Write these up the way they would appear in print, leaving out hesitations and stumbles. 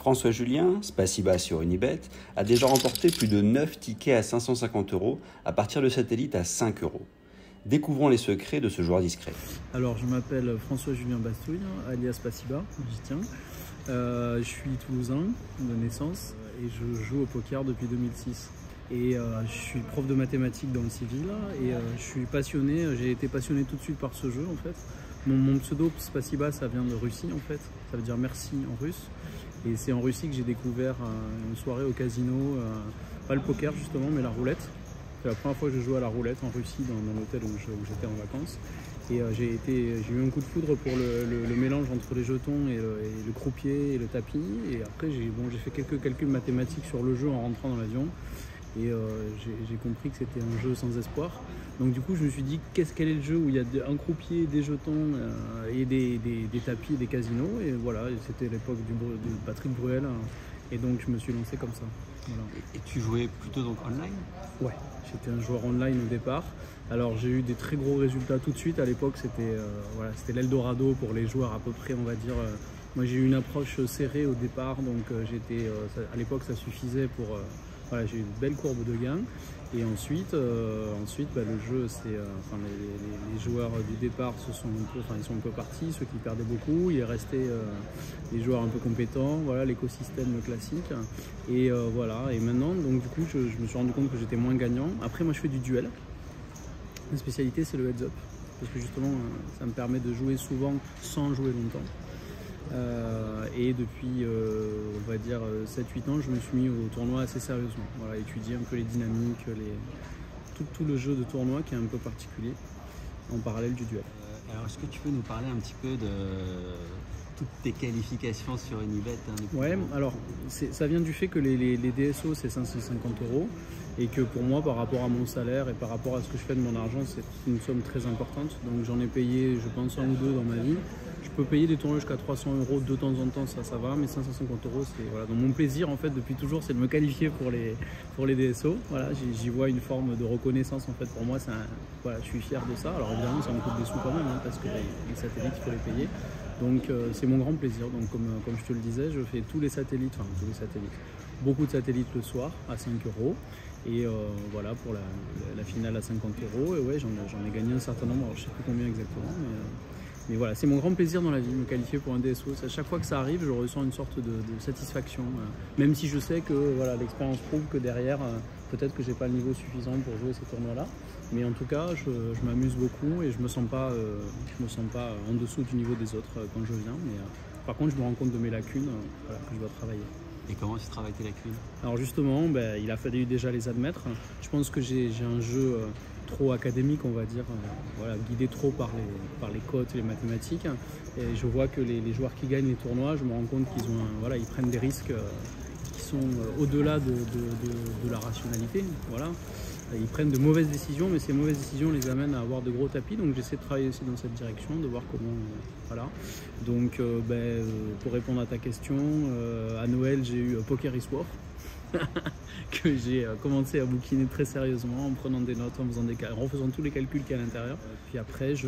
François Julien, Spasiba sur Unibet, a déjà remporté plus de 9 tickets à 550 € à partir de satellites à 5 €. Découvrons les secrets de ce joueur discret. Alors, je m'appelle François Julien Bastouille, alias Spasiba, j'y tiens. Je suis toulousain de naissance et je joue au poker depuis 2006. Et je suis prof de mathématiques dans le civil et je suis passionné, j'ai été passionné tout de suite par ce jeu en fait. Mon pseudo Spasiba, ça vient de Russie en fait, ça veut dire merci en russe. Et c'est en Russie que j'ai découvert une soirée au casino, pas le poker justement, mais la roulette. C'est la première fois que je joue à la roulette en Russie, dans l'hôtel où j'étais en vacances. Et j'ai eu un coup de foudre pour le mélange entre les jetons et le croupier et le tapis. Et après, j'ai fait quelques calculs mathématiques sur le jeu en rentrant dans l'avion. Et j'ai compris que c'était un jeu sans espoir. Donc du coup, je me suis dit, quel est le jeu où il y a un croupier, des jetons et des tapis et des casinos. Et voilà, c'était l'époque de Patrick Bruel. Et donc, je me suis lancé comme ça. Voilà. Et tu jouais plutôt donc online? Ouais, j'étais un joueur online au départ. Alors j'ai eu des très gros résultats tout de suite. À l'époque, c'était l'Eldorado pour les joueurs à peu près, on va dire. Moi, j'ai eu une approche serrée au départ, donc à l'époque, ça suffisait pour... Voilà, j'ai eu une belle courbe de gain. Et ensuite le jeu, les joueurs du départ ils sont un peu partis, ceux qui perdaient beaucoup. Il est resté les joueurs un peu compétents, voilà, l'écosystème classique. Et voilà. Et maintenant, donc du coup, je me suis rendu compte que j'étais moins gagnant. Après, moi, je fais du duel. Ma spécialité, c'est le heads-up, parce que justement, ça me permet de jouer souvent sans jouer longtemps. Et depuis, on va dire 7-8 ans, je me suis mis au tournoi assez sérieusement. Voilà, étudier un peu les dynamiques, tout le jeu de tournoi qui est un peu particulier, en parallèle du duel. Alors, est-ce que tu peux nous parler un petit peu de toutes tes qualifications sur Unibet Ouais, alors ça vient du fait que les DSO c'est 550 € et que pour moi, par rapport à mon salaire et par rapport à ce que je fais de mon argent, c'est une somme très importante. Donc j'en ai payé, je pense, 1 ou 2 dans ma vie. Je peux payer des tournois jusqu'à 300 € de temps en temps, ça va, mais 550 €, c'est voilà. Donc mon plaisir en fait depuis toujours, c'est de me qualifier pour les DSO. Voilà, j'y vois une forme de reconnaissance en fait. Pour moi, voilà, je suis fier de ça. Alors évidemment, ça me coûte des sous quand même, parce que les satellites, il faut les payer. Donc c'est mon grand plaisir. Donc comme je te le disais, je fais tous les satellites, beaucoup de satellites le soir à 5 €. Et voilà, pour la finale à 50 €. Et ouais, j'en ai gagné un certain nombre. Alors, je ne sais plus combien exactement, mais voilà, c'est mon grand plaisir dans la vie, me qualifier pour un DSO. À chaque fois que ça arrive, je ressens une sorte de satisfaction. Même si je sais que voilà, l'expérience prouve que derrière, peut-être que j'ai pas le niveau suffisant pour jouer ces tournois-là. Mais en tout cas, je m'amuse beaucoup et je me sens pas en dessous du niveau des autres quand je viens. Mais par contre, je me rends compte de mes lacunes voilà, que je dois travailler. Et comment tu travailles tes lacunes? Alors justement, il a fallu déjà les admettre. Je pense que j'ai un jeu trop académique, on va dire, voilà, guidé trop par les cotes et les mathématiques. Et je vois que les joueurs qui gagnent les tournois, je me rends compte qu'ils prennent des risques qui sont au-delà de la rationalité. Voilà. Ils prennent de mauvaises décisions, mais ces mauvaises décisions les amènent à avoir de gros tapis. Donc j'essaie de travailler aussi dans cette direction, de voir comment... voilà. Donc pour répondre à ta question, à Noël j'ai eu Poker is War, que j'ai commencé à bouquiner très sérieusement en prenant des notes, en faisant tous les calculs qu'il y a à l'intérieur. Puis après je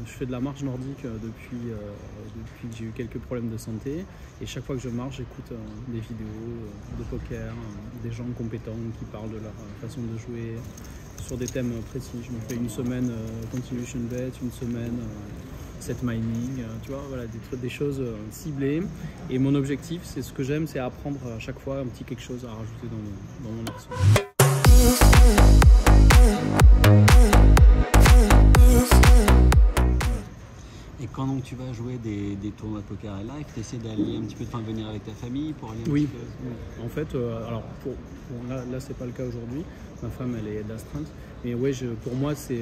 fais de la marche nordique depuis que j'ai eu quelques problèmes de santé. Et chaque fois que je marche, j'écoute des vidéos de poker, des gens compétents qui parlent de leur façon de jouer sur des thèmes précis. Je me fais une semaine continuation bet, une semaine set mining, tu vois, voilà, des choses ciblées. Et mon objectif, c'est ce que j'aime, c'est apprendre à chaque fois un petit quelque chose à rajouter dans mon arsenal. Et quand donc tu vas jouer des tournois de poker et live, tu essaies d'aller un petit peu, de venir avec ta famille pour aller un Oui, petit peu... en fait, alors là c'est pas le cas aujourd'hui, ma femme elle est d'astreinte, mais ouais, pour moi c'est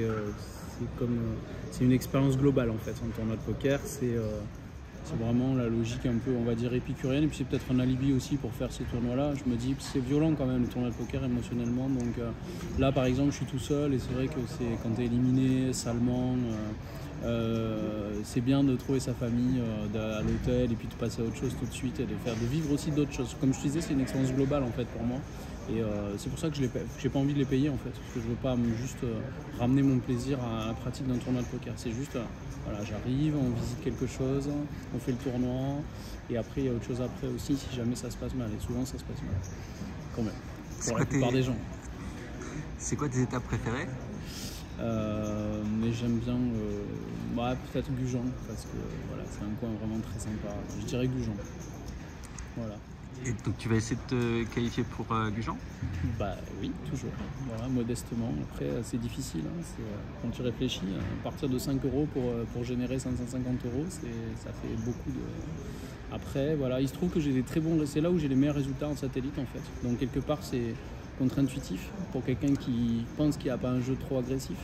une expérience globale en fait, un tournoi de poker, c'est vraiment la logique un peu, on va dire, épicurienne, et puis c'est peut-être un alibi aussi pour faire ces tournois-là. Je me dis que c'est violent quand même, le tournoi de poker émotionnellement, donc là par exemple je suis tout seul, et c'est vrai que quand tu es éliminé salement, c'est bien de trouver sa famille à l'hôtel et puis de passer à autre chose tout de suite et de vivre aussi d'autres choses. Comme je te disais, c'est une expérience globale en fait pour moi. Et c'est pour ça que j'ai pas envie de les payer en fait, parce que je veux pas juste ramener mon plaisir à la pratique d'un tournoi de poker. C'est juste, voilà, j'arrive, on visite quelque chose, on fait le tournoi, et après il y a autre chose après aussi si jamais ça se passe mal. Et souvent ça se passe mal, quand même, pour la plupart des gens. C'est quoi tes étapes préférées? Mais j'aime bien peut-être Gujan, parce que voilà, c'est un coin vraiment très sympa. Je dirais Gujan. Voilà. Et donc tu vas essayer de te qualifier pour Gujan? Bah oui, toujours. Voilà, modestement. Après, c'est difficile. Hein. Quand tu réfléchis, à partir de 5 euros pour générer 550 euros, ça fait beaucoup de. Après, voilà, il se trouve que j'ai des très bons. C'est là où j'ai les meilleurs résultats en satellite en fait. Donc quelque part, c'est contre-intuitif pour quelqu'un qui pense qu'il n'y a pas un jeu trop agressif.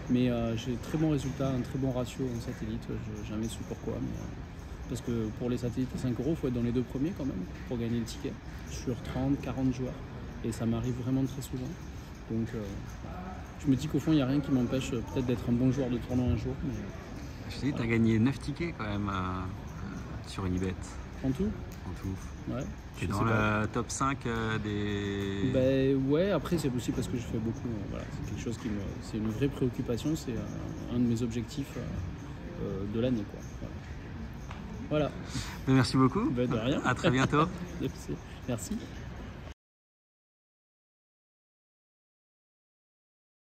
Mais j'ai de très bons résultats, un très bon ratio en satellite. Je n'ai jamais su pourquoi. Mais, parce que pour les satellites à 5 euros, il faut être dans les 2 premiers quand même pour gagner le ticket sur 30, 40 joueurs. Et ça m'arrive vraiment très souvent. Donc je me dis qu'au fond, il n'y a rien qui m'empêche peut-être d'être un bon joueur de tournoi un jour. Mais, je te dis, tu as gagné 9 tickets quand même sur Unibet. En tout? En tout. Ouais. Tu es dans le top 5 des... Ben ouais, après c'est aussi parce que je fais beaucoup. Voilà, c'est quelque chose c'est une vraie préoccupation, c'est un de mes objectifs de l'année, quoi. Voilà. Merci beaucoup. Ben de rien. À très bientôt. Merci.